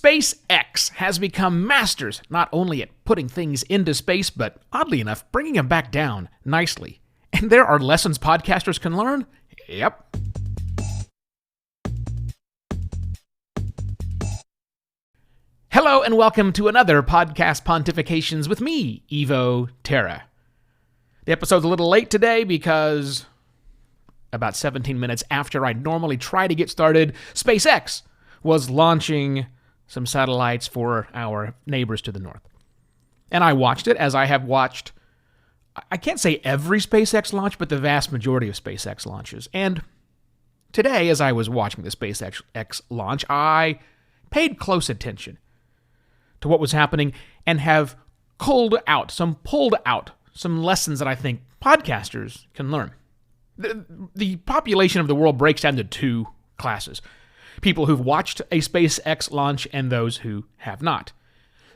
SpaceX has become masters not only at putting things into space, but oddly enough, bringing them back down nicely. And there are lessons podcasters can learn? Yep. Hello and welcome to another Podcast Pontifications with me, Evo Terra. The episode's a little late today because about 17 minutes after I normally try to get started, SpaceX was launching some satellites for our neighbors to the north. And I watched it, as I have watched, I can't say every SpaceX launch, but the vast majority of SpaceX launches. And today, as I was watching the SpaceX launch, I paid close attention to what was happening and have pulled out some lessons that I think podcasters can learn. The population of the world breaks down to two classes: people who've watched a SpaceX launch and those who have not.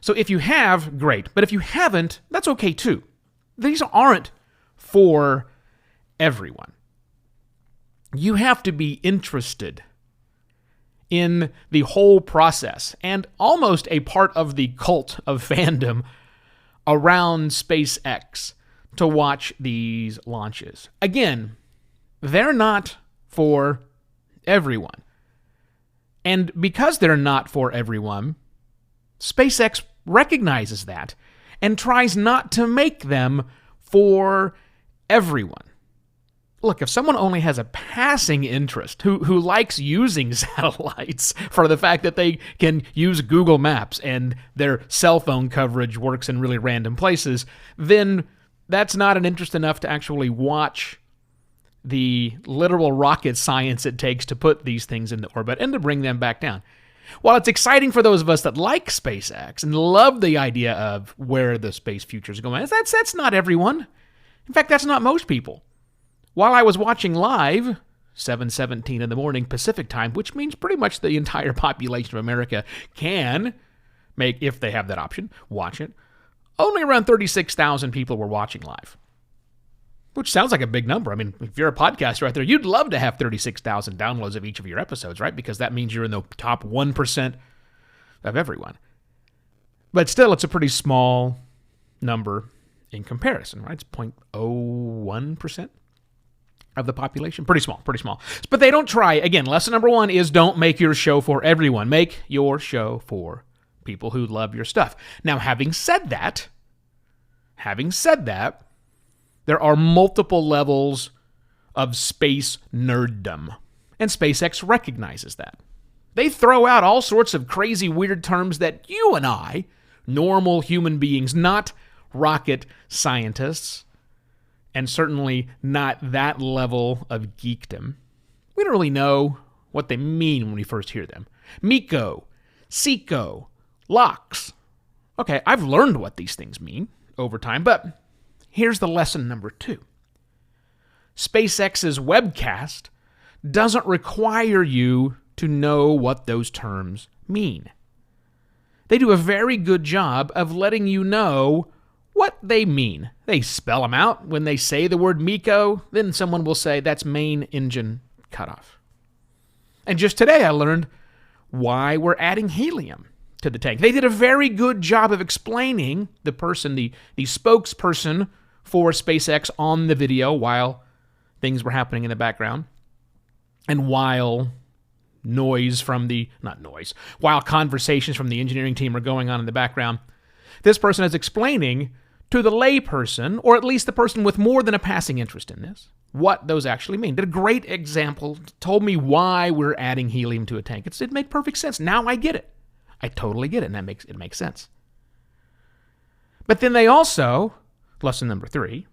So if you have, great. But if you haven't, that's okay too. These aren't for everyone. You have to be interested in the whole process and almost a part of the cult of fandom around SpaceX to watch these launches. Again, they're not for everyone. And because they're not for everyone, SpaceX recognizes that and tries not to make them for everyone. Look, if someone only has a passing interest, who likes using satellites for the fact that they can use Google Maps and their cell phone coverage works in really random places, then that's not an interest enough to actually watch the literal rocket science it takes to put these things into orbit and to bring them back down. While it's exciting for those of us that like SpaceX and love the idea of where the space future is going, that's not everyone. In fact, that's not most people. While I was watching live, 7:17 in the morning Pacific time, which means pretty much the entire population of America can make, if they have that option, watch it, only around 36,000 people were watching live. Which sounds like a big number. I mean, if you're a podcaster out there, you'd love to have 36,000 downloads of each of your episodes, right? Because that means you're in the top 1% of everyone. But still, it's a pretty small number in comparison, right? It's 0.01% of the population. Pretty small. But they don't try. Again, lesson number one is don't make your show for everyone. Make your show for people who love your stuff. Now, having said that, there are multiple levels of space nerddom, and SpaceX recognizes that. They throw out all sorts of crazy, weird terms that you and I, normal human beings, not rocket scientists, and certainly not that level of geekdom, we don't really know what they mean when we first hear them. MECO, SECO, LOX. Okay, I've learned what these things mean over time, but here's the lesson number two. SpaceX's Webcast doesn't require you to know what those terms mean. They do a very good job of letting you know what they mean. They spell them out. When they say the word MECO, then someone will say that's main engine cutoff. And just today I learned why we're adding helium to the tank. They did a very good job of explaining the spokesperson for SpaceX on the video while things were happening in the background. And while while conversations from the engineering team were going on in the background, this person is explaining to the layperson, or at least the person with more than a passing interest in this, what those actually mean. Did a great example, told me why we're adding helium to a tank. It made perfect sense. Now I get it. I totally get it, and it makes sense. But then they also, lesson number three,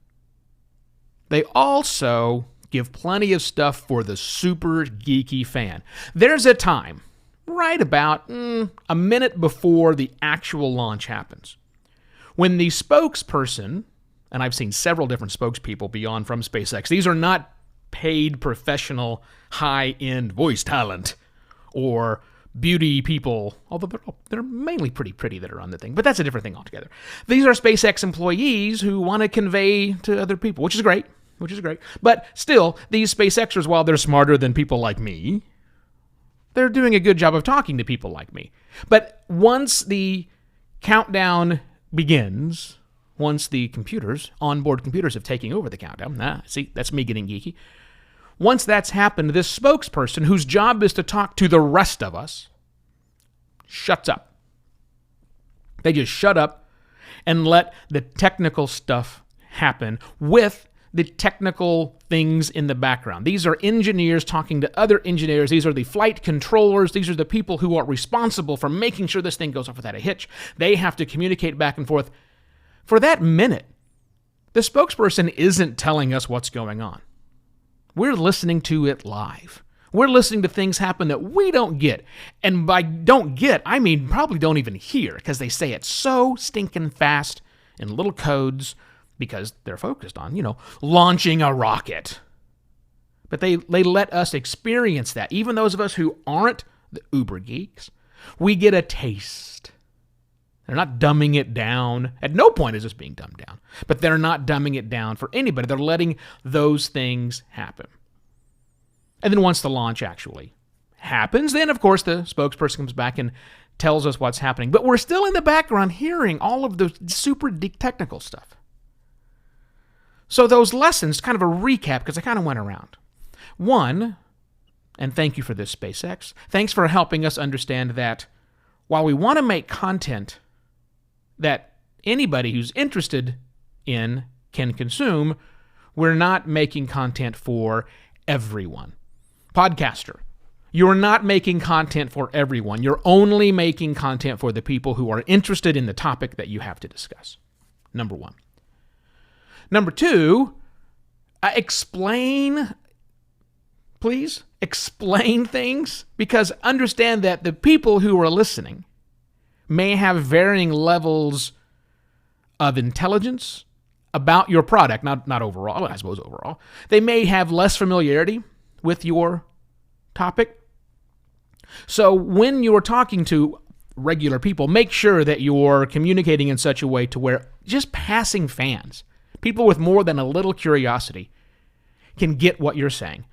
they also give plenty of stuff for the Super Geeky Fan. There's a time, right about a minute before the actual launch happens, when the spokesperson, and I've seen several different spokespeople beyond from SpaceX, these are not paid professional high-end voice talent or beauty people, although they're mainly pretty pretty that are on the thing, but that's a different thing altogether. These are SpaceX employees who want to convey to other people, which is great. But still, these SpaceXers, while they're smarter than people like me, They're doing a good job of talking to people like me. But once the countdown begins, once the onboard computers have taken over the countdown, see, that's me getting geeky. Once that's happened, this spokesperson, whose job is to talk to the rest of us, shuts up. They just shut up and let the technical stuff happen with the technical things in the background. These are engineers talking to other engineers. These are the flight controllers. These are the people who are responsible for making sure this thing goes off without a hitch. They have to communicate back and forth. For that minute, the spokesperson isn't telling us what's going on. We're listening to it live. We're listening to things happen that we don't get. And by don't get, I mean probably don't even hear, because they say it so stinking fast in little codes, because they're focused on, launching a rocket. But they let us experience that. Even those of us who aren't the uber geeks, we get a taste. They're not dumbing it down. At no point is this being dumbed down. But they're not dumbing it down for anybody. They're letting those things happen. And then once the launch actually happens, then of course the spokesperson comes back and tells us what's happening. But we're still in the background hearing all of the super deep technical stuff. So those lessons, kind of a recap, because I kind of went around. One, and thank you for this, SpaceX, thanks for helping us understand that while we want to make content that anybody who's interested in can consume, we're not making content for everyone. Podcaster, you're not making content for everyone. You're only making content for the people who are interested in the topic that you have to discuss. Number one. Number two, explain, please. Explain things, because understand that the people who are listening may have varying levels of intelligence about your product, not overall, I suppose overall. They may have less familiarity with your topic. So when you're talking to regular people, make sure that you're communicating in such a way to where just passing fans, people with more than a little curiosity, can get what you're saying.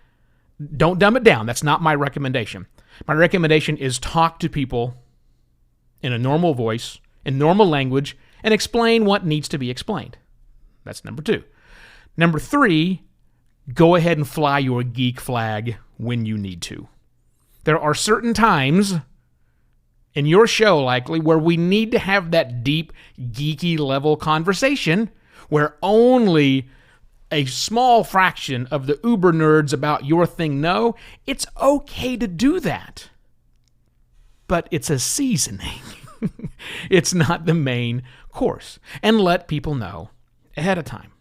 Don't dumb it down. That's not my recommendation. My recommendation is talk to people in a normal voice, in normal language, and explain what needs to be explained. That's number two. Number three, go ahead and fly your geek flag when you need to. There are certain times in your show, likely, where we need to have that deep, geeky level conversation where only a small fraction of the uber nerds about your thing know. It's okay to do that. But it's a seasoning. It's not the main course. And let people know ahead of time.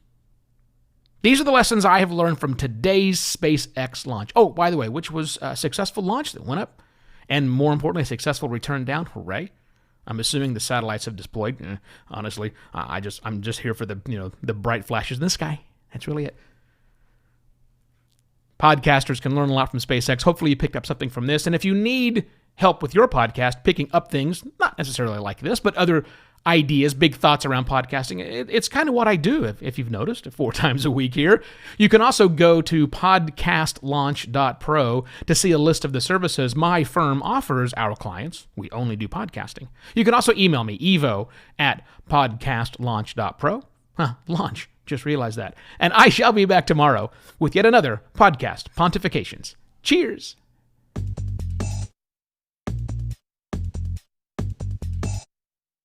These are the lessons I have learned from today's SpaceX launch. Oh, by the way, which was a successful launch that went up, and more importantly, a successful return down. Hooray. I'm assuming the satellites have deployed. Honestly, I'm just here for the bright flashes in the sky. That's really it. Podcasters can learn a lot from SpaceX. Hopefully you picked up something from this. And if you need help with your podcast, picking up things, not necessarily like this, but other ideas, big thoughts around podcasting, it's kind of what I do, if you've noticed, 4 times a week here. You can also go to podcastlaunch.pro to see a list of the services my firm offers our clients. We only do podcasting. You can also email me, evo@podcastlaunch.pro. Launch. Just realized that. And I shall be back tomorrow with yet another podcast pontifications. Cheers.